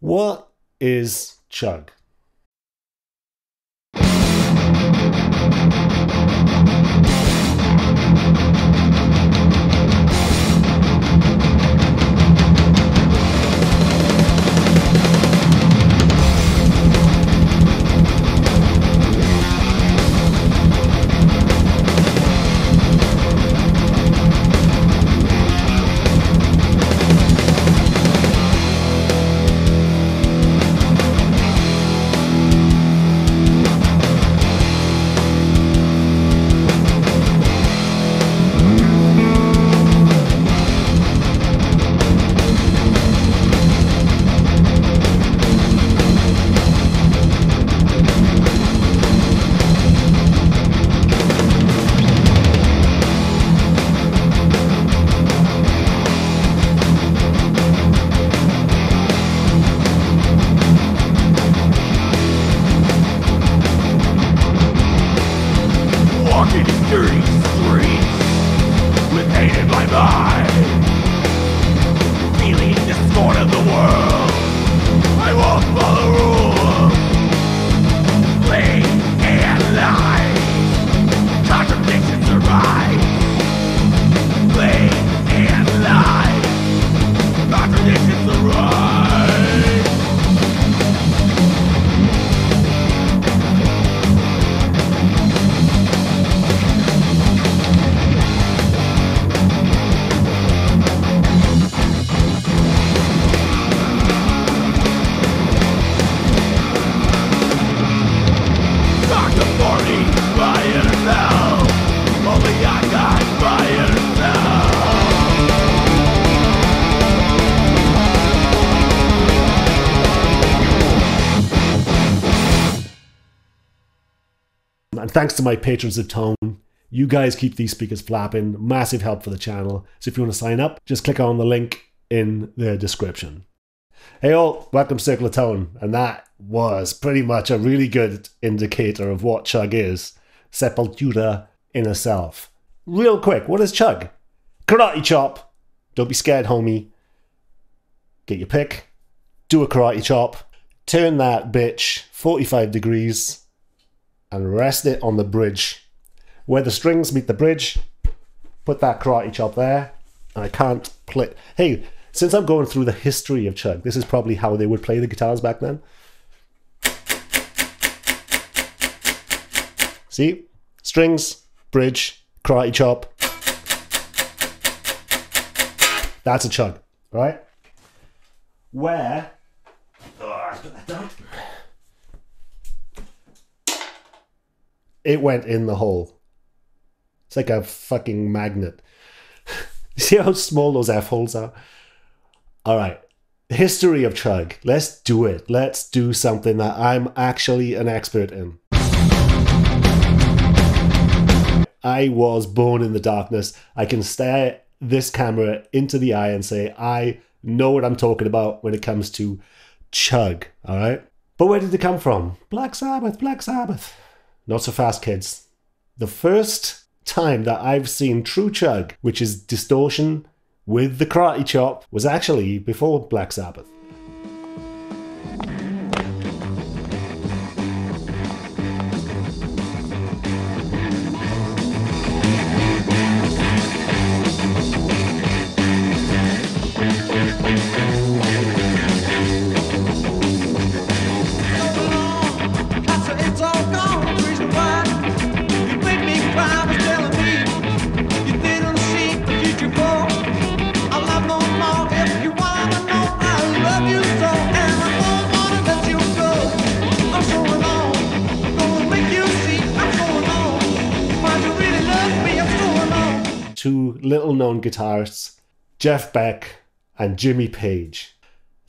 What is Chug? And thanks to my patrons of Tone, you guys keep these speakers flapping. Massive help for the channel. So if you want to sign up, just click on the link in the description. Hey all, welcome to Circle of Tone. And that was pretty much a really good indicator of what Chug is. Sepultura in itself. Real quick, what is Chug? Karate chop. Don't be scared, homie. Get your pick. Do a karate chop. Turn that bitch 45 degrees. And rest it on the bridge. Where the strings meet the bridge, put that karate chop there. And I can't play. Hey, since I'm going through the history of Chug, this is probably how they would play the guitars back then. See? Strings, bridge, karate chop. That's a Chug, right? Where... Oh, I put that down. It went in the hole. It's like a fucking magnet. See how small those F-holes are? Alright. History of Chug. Let's do it. Let's do something that I'm actually an expert in. I was born in the darkness. I can stare this camera into the eye and say, I know what I'm talking about when it comes to Chug. Alright? But where did it come from? Black Sabbath, Black Sabbath. Not so fast, kids. The first time that I've seen true Chug, which is distortion with the karate chop, was actually before Black Sabbath. Two little-known guitarists, Jeff Beck and Jimmy Page.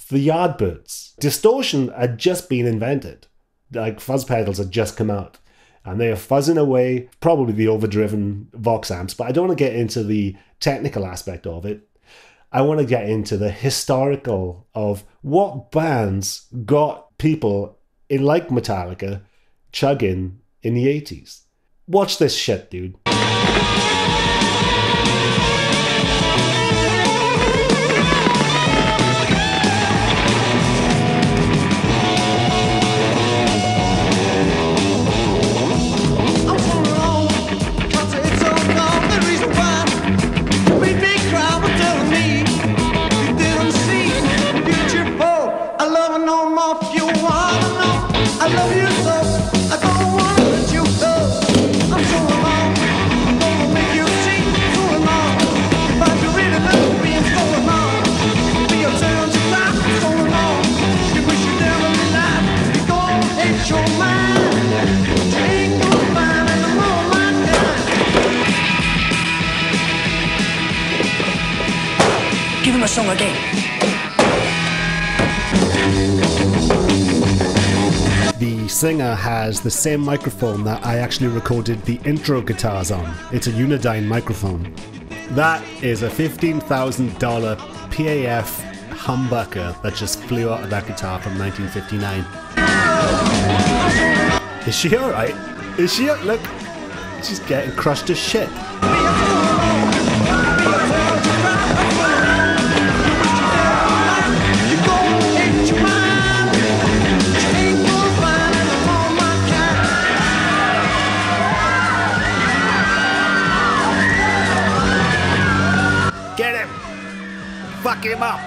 The Yardbirds. Distortion had just been invented. Like, fuzz pedals had just come out. And they are fuzzing away, probably the overdriven Vox amps, but I don't want to get into the technical aspect of it. I want to get into the historical of what bands got people in, like Metallica, chugging in the 80s. Watch this shit, dude. singer has the same microphone that I actually recorded the intro guitars on. It's a Unidyne microphone. That is a $15,000 PAF humbucker that just flew out of that guitar from 1959. Is she alright? Is she? Look, she's getting crushed as shit. Get him! Fuck him up!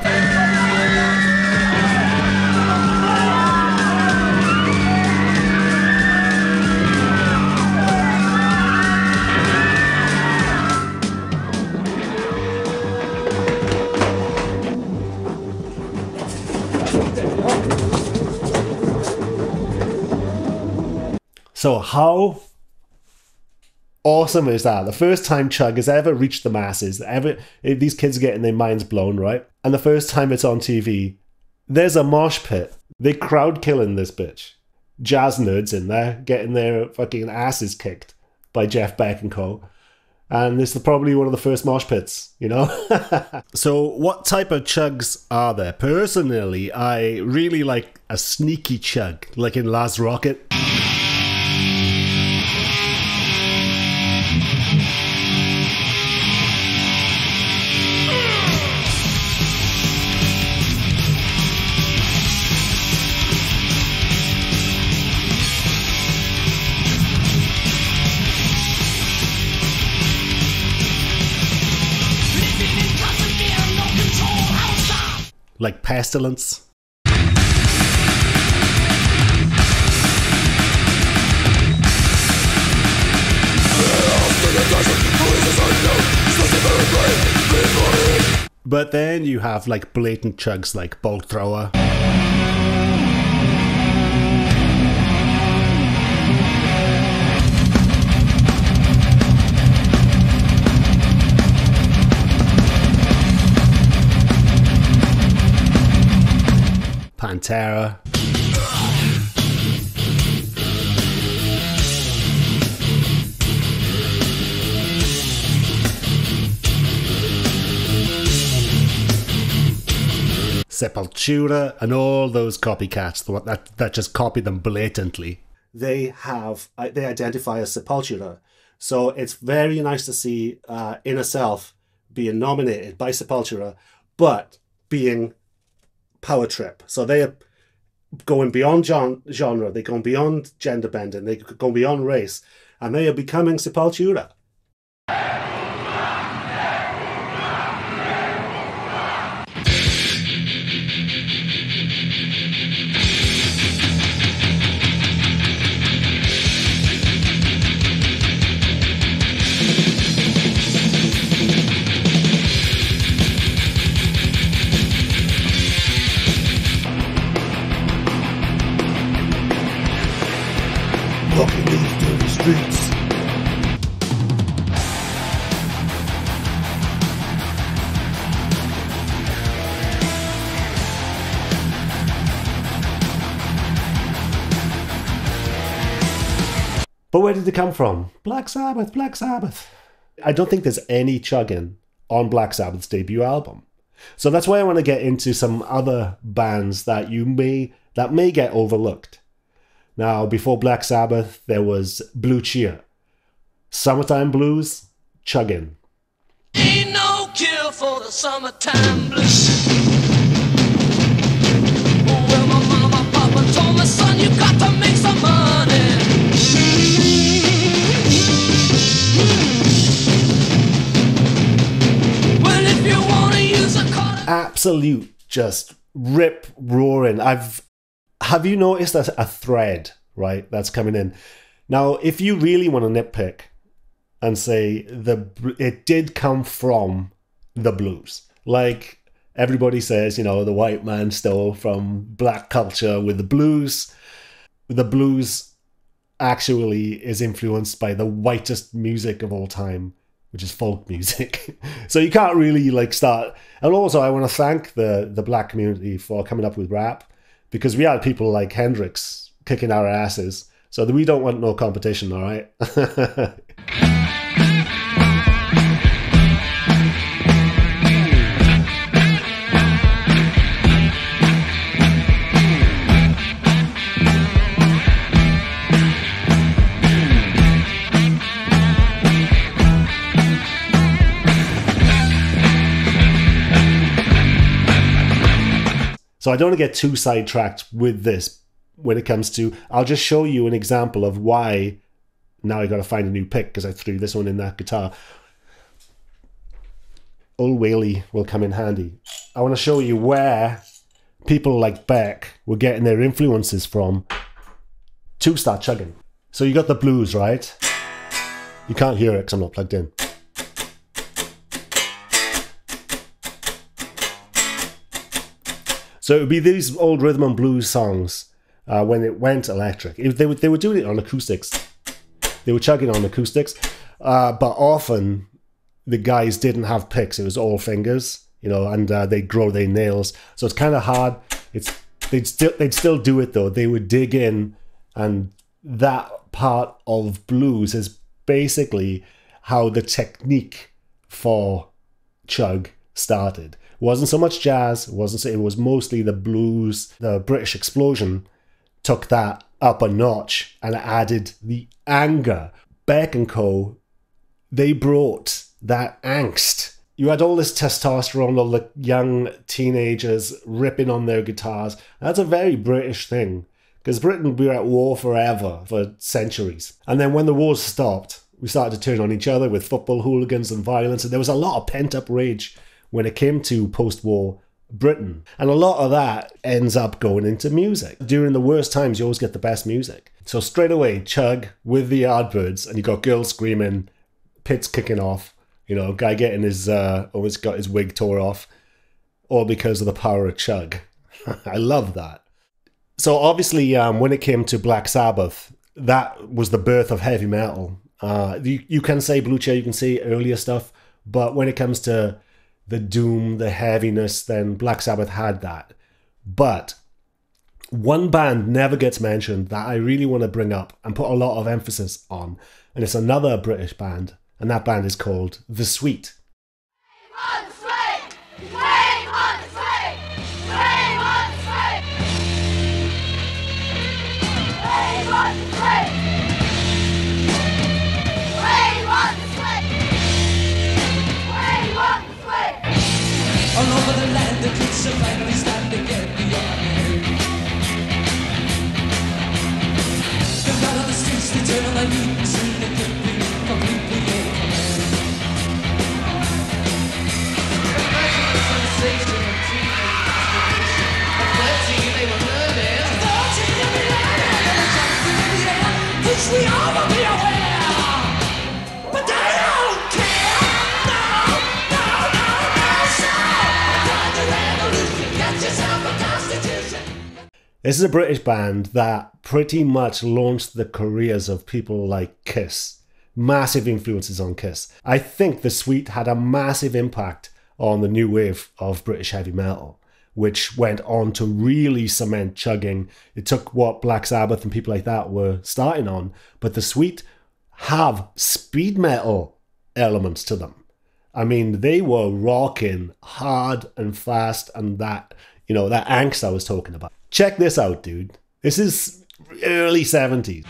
So how awesome is that? The first time Chug has ever reached the masses, these kids are getting their minds blown, right? And the first time it's on TV, there's a mosh pit. They crowd killing this bitch. Jazz nerds in there getting their fucking asses kicked by Jeff Beck and co. And this is probably one of the first mosh pits, you know? So what type of chugs are there? Personally, I really like a sneaky chug, like in Last Rocket. Like Pestilence. But then you have like blatant chugs like Bolt Thrower. Pantera. Sepultura and all those copycats that just copy them blatantly. They identify as Sepultura. So it's very nice to see Inner Self being nominated by Sepultura, but being Power Trip. So they are going beyond genre, they're going beyond gender bending, they're going beyond race, and they are becoming Sepultura. Walking these dirty streets. But where did it come from? Black Sabbath, Black Sabbath. I don't think there's any chugging on Black Sabbath's debut album. So that's why I want to get into some other bands that may get overlooked. Now, before Black Sabbath, there was Blue Cheer. Summertime Blues, chugging. Ain't no cure for the summertime blues. Well, my mama, papa told me, son, you got to make some money. Well, if you want to use a car... Absolute just rip roaring. Have you noticed a thread, right, that's coming in? Now, if you really want to nitpick and say it did come from the blues, like everybody says, you know, the white man stole from black culture with the blues. The blues actually is influenced by the whitest music of all time, which is folk music. So you can't really like start. And also I want to thank the black community for coming up with rap, because we had people like Hendrix kicking our asses. So we don't want no competition, all right? So I don't want to get too sidetracked with this when it comes to... I'll just show you an example of why now I got to find a new pick because I threw this one in that guitar. Old Whaley will come in handy. I want to show you where people like Beck were getting their influences from to start chugging. So you got the blues, right? You can't hear it because I'm not plugged in. So it would be these old rhythm and blues songs when it went electric. They were doing it on acoustics. They were chugging on acoustics. But often the guys didn't have picks. It was all fingers, you know, and they'd grow their nails. So it's kind of hard. They'd still do it though. They would dig in, and that part of blues is basically how the technique for Chug started. It wasn't so much jazz, it was mostly the blues. The British explosion took that up a notch and added the anger. Beck and Co., they brought that angst. You had all this testosterone, all the young teenagers ripping on their guitars. That's a very British thing, because Britain, we were at war forever, for centuries. And then when the wars stopped, we started to turn on each other with football hooligans and violence, and there was a lot of pent-up rage when it came to post-war Britain. And a lot of that ends up going into music. During the worst times, you always get the best music. So straight away, Chug with the Yardbirds, and you got girls screaming, pits kicking off, you know, guy getting his, almost got his wig tore off, all because of the power of Chug. I love that. So obviously, when it came to Black Sabbath, that was the birth of heavy metal. You can say Blue Cheer, you can say earlier stuff, but when it comes to the doom, the heaviness, then Black Sabbath had that. But one band never gets mentioned that I really want to bring up and put a lot of emphasis on, and it's another British band, and that band is called The Sweet. All over the land, the kids are finally standing in the army. They've got on the streets, they turn on their knees, and they can be completely ignorant. Imagine the sensation of teenage masturbation. At 13, they were learning. At 13, they were learning. They're jumping in the air, which we all will be aware. But they don't care. No, no, no, no, so. This is a British band that pretty much launched the careers of people like Kiss. Massive influences on Kiss. I think The Sweet had a massive impact on the new wave of British heavy metal, which went on to really cement chugging. It took what Black Sabbath and people like that were starting on, but The Sweet have speed metal elements to them. I mean, they were rocking hard and fast, and that, you know, that angst I was talking about. Check this out, dude. This is early 70s.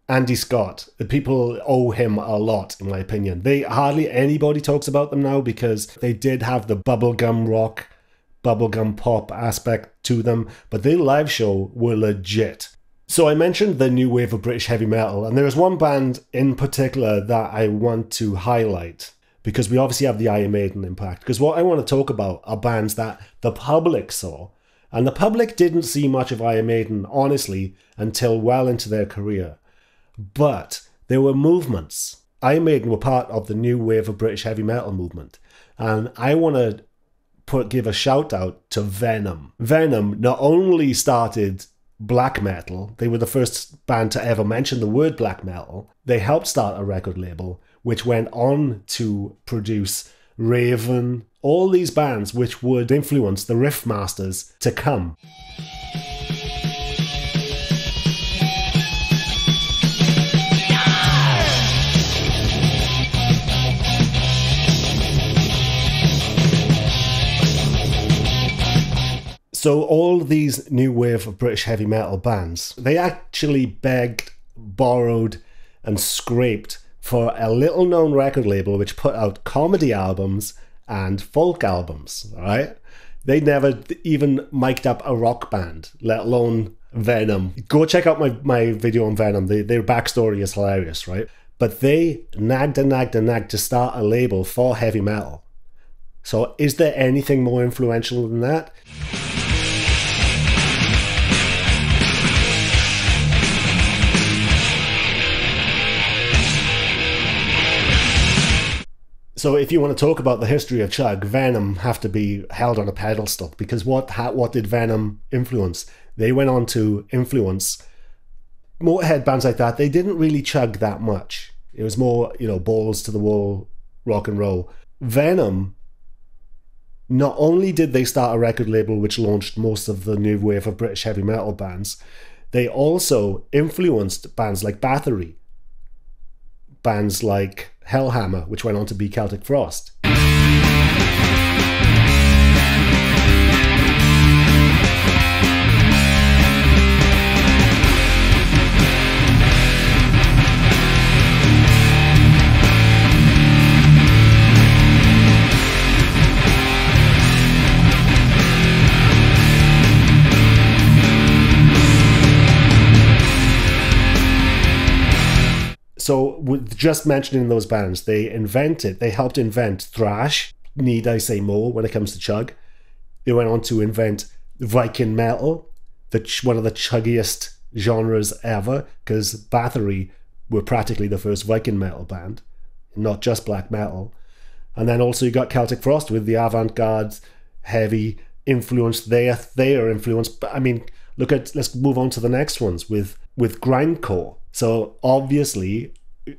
Andy Scott. The people owe him a lot, in my opinion. Hardly anybody talks about them now because they did have the bubblegum rock, bubblegum pop aspect to them, but their live show were legit. So I mentioned the new wave of British heavy metal, and there is one band in particular that I want to highlight because we obviously have the Iron Maiden impact. Because what I want to talk about are bands that the public saw, and the public didn't see much of Iron Maiden, honestly, until well into their career. But there were movements. Iron Maiden were part of the new wave of British heavy metal movement, and I want to give a shout out to Venom. Venom not only started black metal, they were the first band to ever mention the word black metal. They helped start a record label, which went on to produce Raven, all these bands which would influence the riff masters to come. So all these new wave of British heavy metal bands, they actually begged, borrowed, and scraped for a little known record label which put out comedy albums and folk albums, alright? They never even mic'd up a rock band, let alone Venom. Go check out my video on Venom. Their backstory is hilarious, right? But they nagged and nagged and nagged to start a label for heavy metal. So is there anything more influential than that? So if you want to talk about the history of Chug, Venom have to be held on a pedestal, because what did Venom influence? They went on to influence Motorhead bands like that. They didn't really chug that much. It was more, you know, balls to the wall rock and roll. Venom, not only did they start a record label which launched most of the new wave of British heavy metal bands, they also influenced bands like Bathory, bands like Hellhammer, which went on to be Celtic Frost. So with just mentioning those bands, they helped invent thrash. Need I say more when it comes to Chug? They went on to invent Viking metal, one of the chuggiest genres ever, because Bathory were practically the first Viking metal band, not just black metal. And then also you got Celtic Frost with the avant-garde, heavy influence. They are influenced. But I mean, let's move on to the next ones with grindcore. So obviously,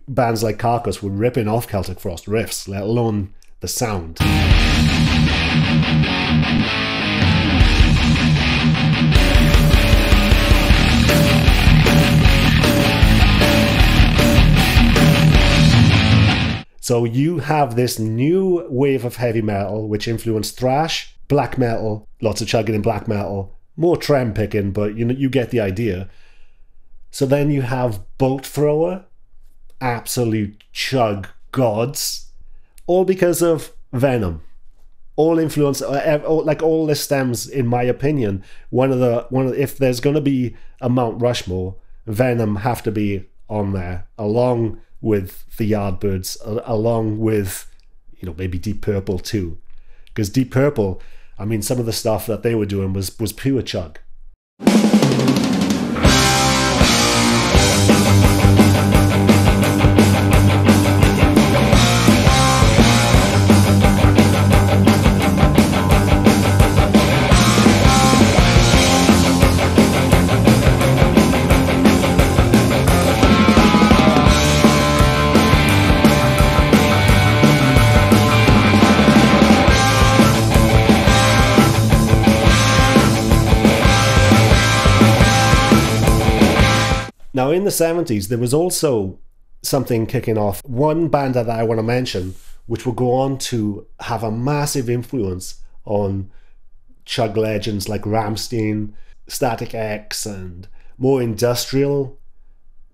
bands like Carcass were ripping off Celtic Frost riffs, let alone the sound. So you have this new wave of heavy metal which influenced thrash, black metal, lots of chugging in black metal, more trem picking, but you get the idea. So then you have Bolt Thrower, absolute chug gods, all because of Venom. All influence, like all this stems, in my opinion, if there's going to be a Mount Rushmore, Venom have to be on there, along with the Yardbirds, along with, maybe Deep Purple too. Because Deep Purple, I mean, some of the stuff that they were doing was pure chug. Now, in the 70s, there was also something kicking off. One band that I want to mention, which will go on to have a massive influence on chug legends like Rammstein, Static X, and more industrial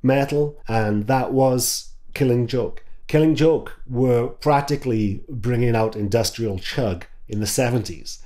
metal, and that was Killing Joke. Killing Joke were practically bringing out industrial chug in the 70s.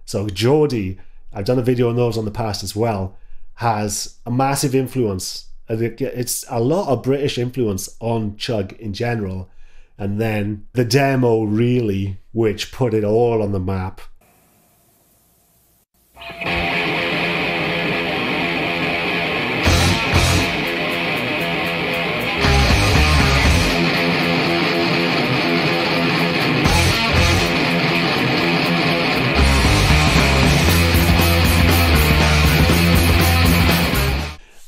So Geordie, I've done a video on those on the past as well, has a massive influence. It's a lot of British influence on chug in general. And then the demo, really, which put it all on the map.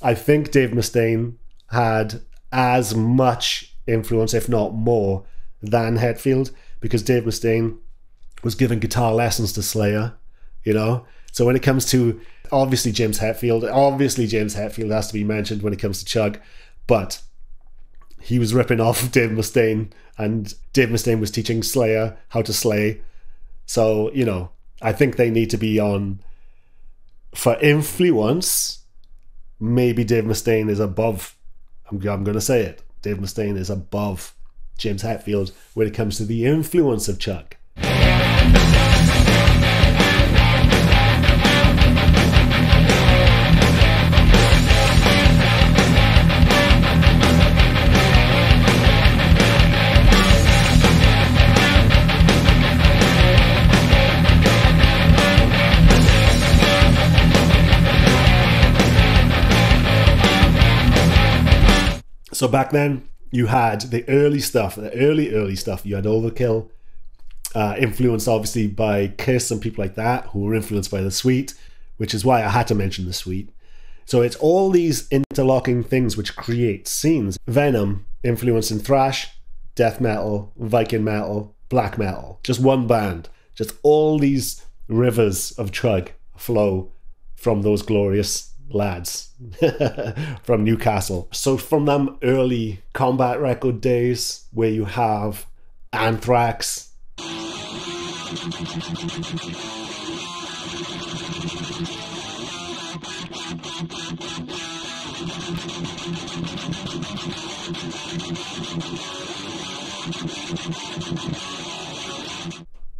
I think Dave Mustaine had as much influence, if not more, than Hetfield, because Dave Mustaine was giving guitar lessons to Slayer, you know? So when it comes to, obviously James Hetfield has to be mentioned when it comes to Chug, but he was ripping off Dave Mustaine, and Dave Mustaine was teaching Slayer how to slay. So, you know, I think they need to be on, for influence, maybe Dave Mustaine is above, I'm going to say it, Dave Mustaine is above James Hetfield when it comes to the influence of Chug. So back then, you had the early stuff, the early stuff. You had Overkill, influenced obviously by Kiss and people like that, who were influenced by The Sweet, which is why I had to mention The Sweet. So it's all these interlocking things which create scenes. Venom, influencing thrash, death metal, Viking metal, black metal. Just one band. Just all these rivers of Chug flow from those glorious lads from Newcastle. So from them early combat record days where you have Anthrax,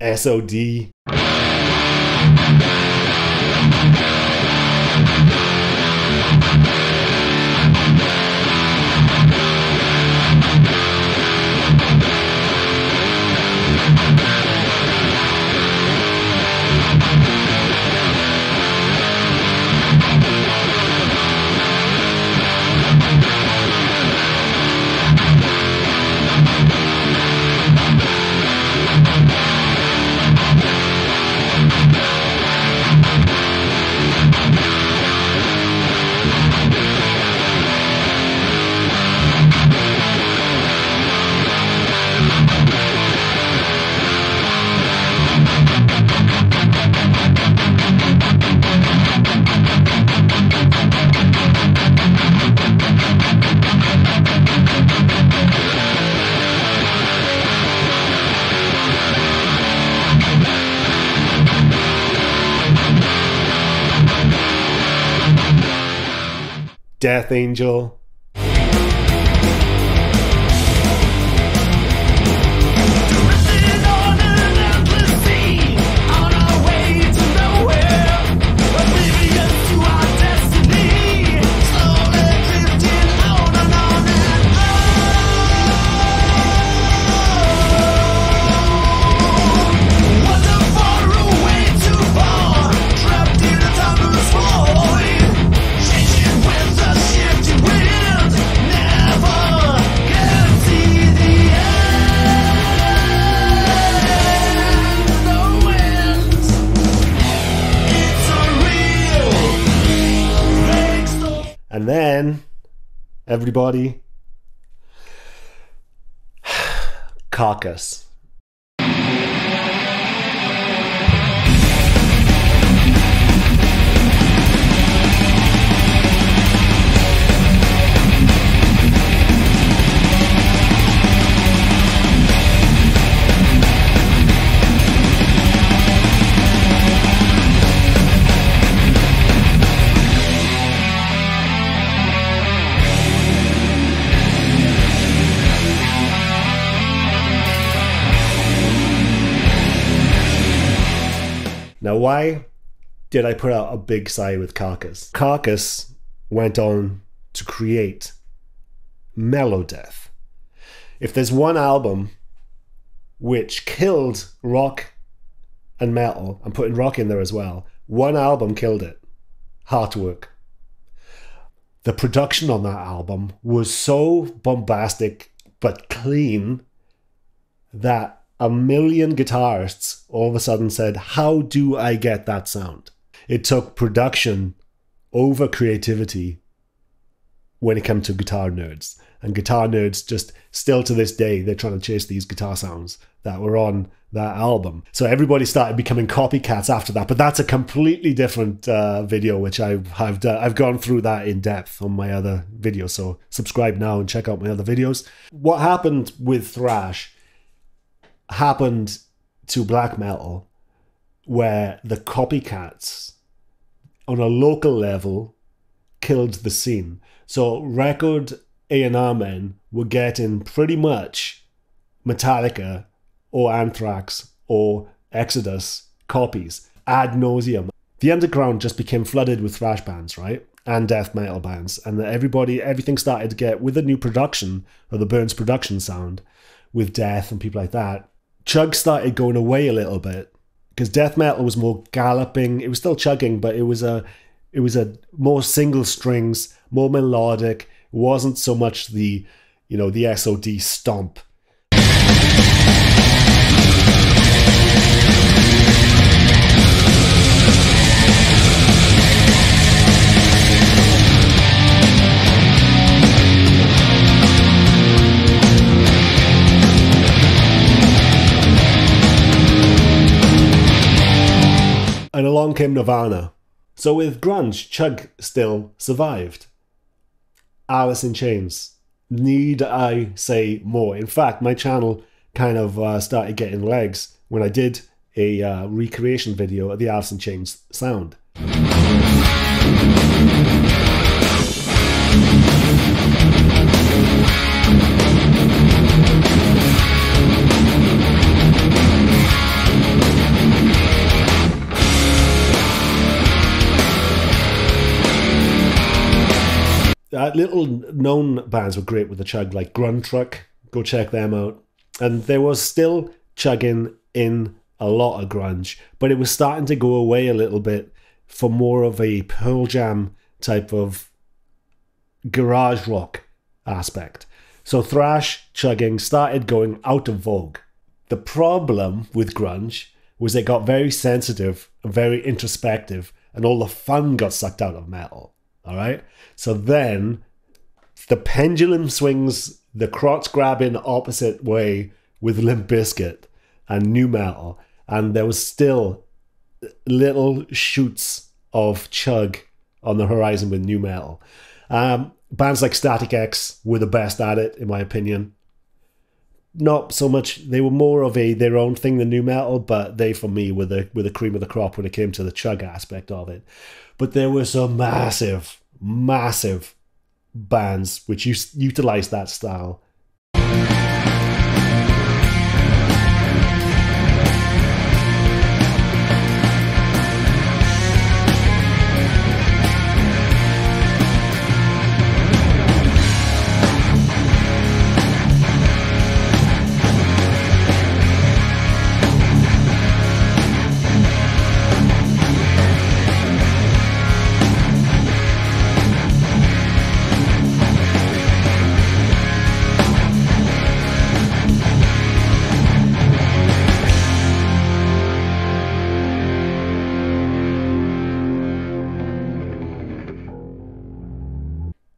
SOD, Death Angel, and then everybody, Carcass. Now, why did I put out a big sigh with Carcass? Carcass went on to create Melodeath. If there's one album which killed rock and metal. I'm putting rock in there as well. One album killed it. Heartwork. The production on that album was so bombastic but clean that a million guitarists all of a sudden said, how do I get that sound? It took production over creativity when it came to guitar nerds. And guitar nerds just still to this day, they're trying to chase these guitar sounds that were on that album. So everybody started becoming copycats after that. But that's a completely different video, which I've gone through that in depth on my other videos. So subscribe now and check out my other videos. What happened with thrash happened to black metal, where the copycats on a local level killed the scene. So record A&R men were getting pretty much Metallica or Anthrax or Exodus copies ad nauseum. The underground just became flooded with thrash bands, right? And death metal bands. And everything started to get, with the new production, or the Burns production sound, with death and people like that, Chug started going away a little bit, because death metal was more galloping. It was still chugging, but it was a more single strings, more melodic. It wasn't so much the SOD stomp. And along came Nirvana. So with grunge, Chug still survived. Alice in Chains. Need I say more? In fact, my channel kind of started getting legs when I did a recreation video of the Alice in Chains sound. Little known bands were great with the Chug, like Grunge Truck. Go check them out. And there was still chugging in a lot of grunge, but it was starting to go away a little bit for more of a Pearl Jam type of garage rock aspect. So thrash chugging started going out of vogue. The problem with grunge was it got very sensitive and very introspective, and all the fun got sucked out of metal. All right. So then the pendulum swings the crotch grabbing opposite way with Limp Bizkit and nu metal. And there was still little shoots of Chug on the horizon with nu metal. Bands like Static X were the best at it, in my opinion. Not so much, they were more of their own thing than nu metal, but they, for me, were the cream of the crop when it came to the Chug aspect of it. But there were some massive bands which utilized that style.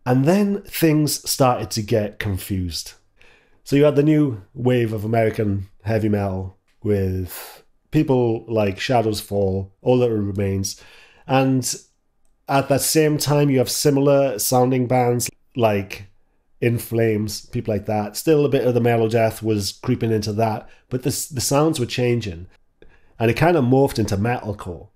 And then things started to get confused. So you had the new wave of American heavy metal with people like Shadows Fall, All That Remains. And at that same time, you have similar sounding bands like In Flames, people like that. Still a bit of the mellow death was creeping into that. But the sounds were changing. And it kind of morphed into metalcore.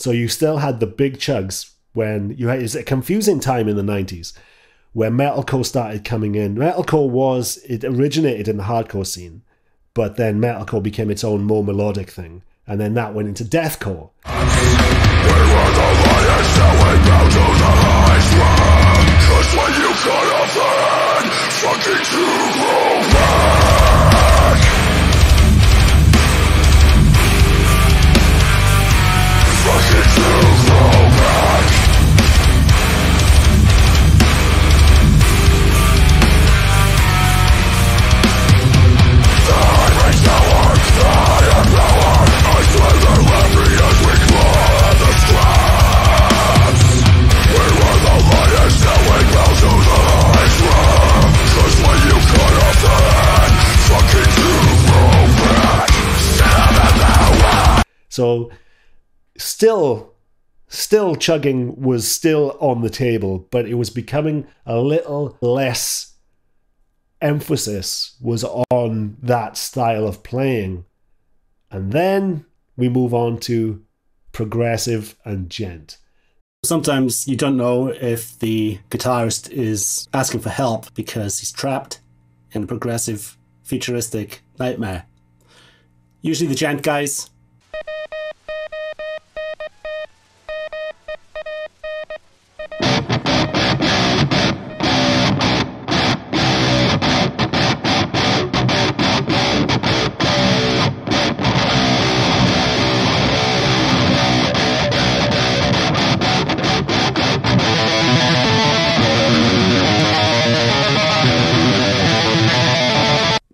So you still had the big chugs when you had, it's a confusing time in the 90s where metalcore started coming in. Metalcore it originated in the hardcore scene, but then metalcore became its own more melodic thing. And then that went into deathcore. So still chugging was still on the table, but it was becoming a little less emphasis was on that style of playing. And then we move on to progressive and gent. Sometimes you don't know if the guitarist is asking for help because he's trapped in a progressive, futuristic nightmare. Usually the gent guys.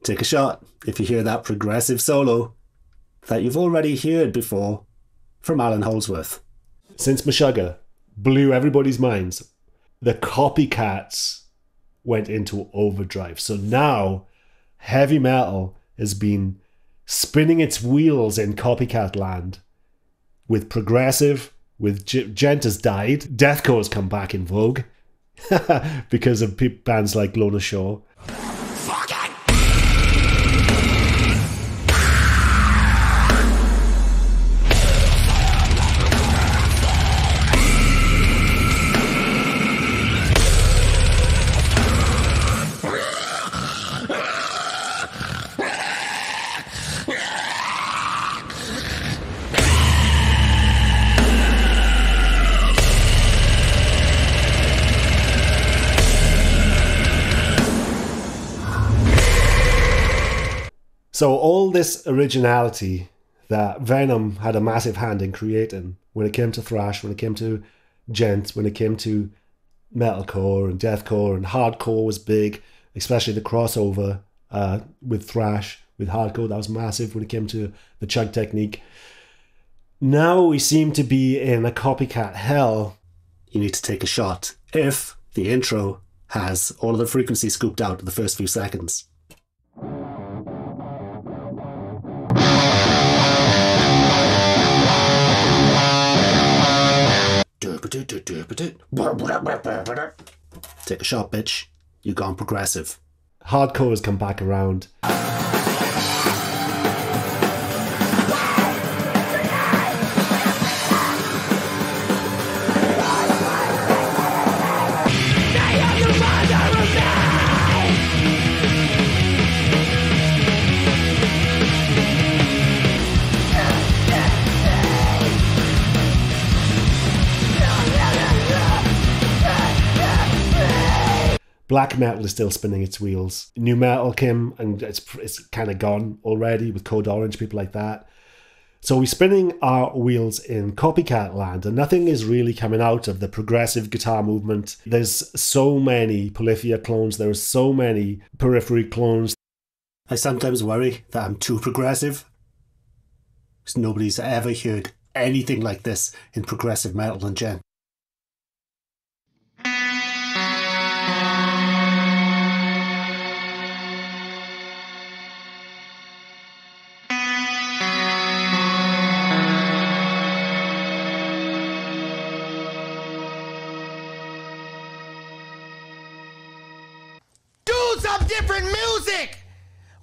Take a shot if you hear that progressive solo that you've already heard before from Alan Holdsworth. Since Meshuggah blew everybody's minds, the copycats went into overdrive. So now heavy metal has been spinning its wheels in copycat land with progressive, with gent has died, deathcore has come back in vogue because of bands like Lona Shore. So all this originality that Venom had a massive hand in creating when it came to thrash, when it came to gent, when it came to metalcore and deathcore and hardcore was big, especially the crossover with thrash, with hardcore, that was massive when it came to the chug technique. Now we seem to be in a copycat hell. You need to take a shot if the intro has all of the frequency scooped out in the first few seconds. Take a shot, bitch. You gone progressive. Hardcore has come back around. Black metal is still spinning its wheels. New metal came and it's kind of gone already with Code Orange, people like that. So we're spinning our wheels in copycat land and nothing is really coming out of the progressive guitar movement. There's so many Polyphia clones. There's so many Periphery clones. I sometimes worry that I'm too progressive because nobody's ever heard anything like this in progressive metal and gent. Different music.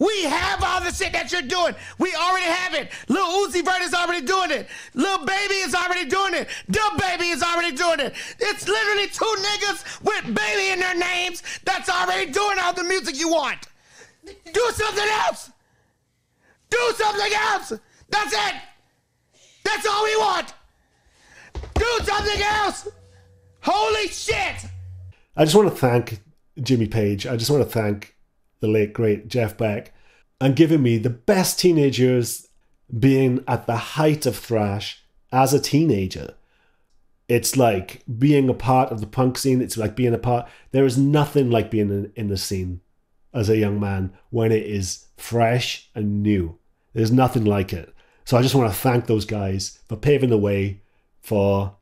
We have all the shit that you're doing. We already have it. Lil Uzi Vert is already doing it. Lil Baby is already doing it. Dub Baby is already doing it. It's literally 2 niggas with baby in their names that's already doing all the music you want. Do something else. Do something else. That's it. That's all we want. Do something else. Holy shit. I just want to thank Jimmy Page. I just want to thank the late, great Jeff Beck and giving me the best teenage years being at the height of thrash as a teenager. It's like being a part of the punk scene. It's like being a part. There is nothing like being in the scene as a young man when it is fresh and new. There's nothing like it. So I just want to thank those guys for paving the way for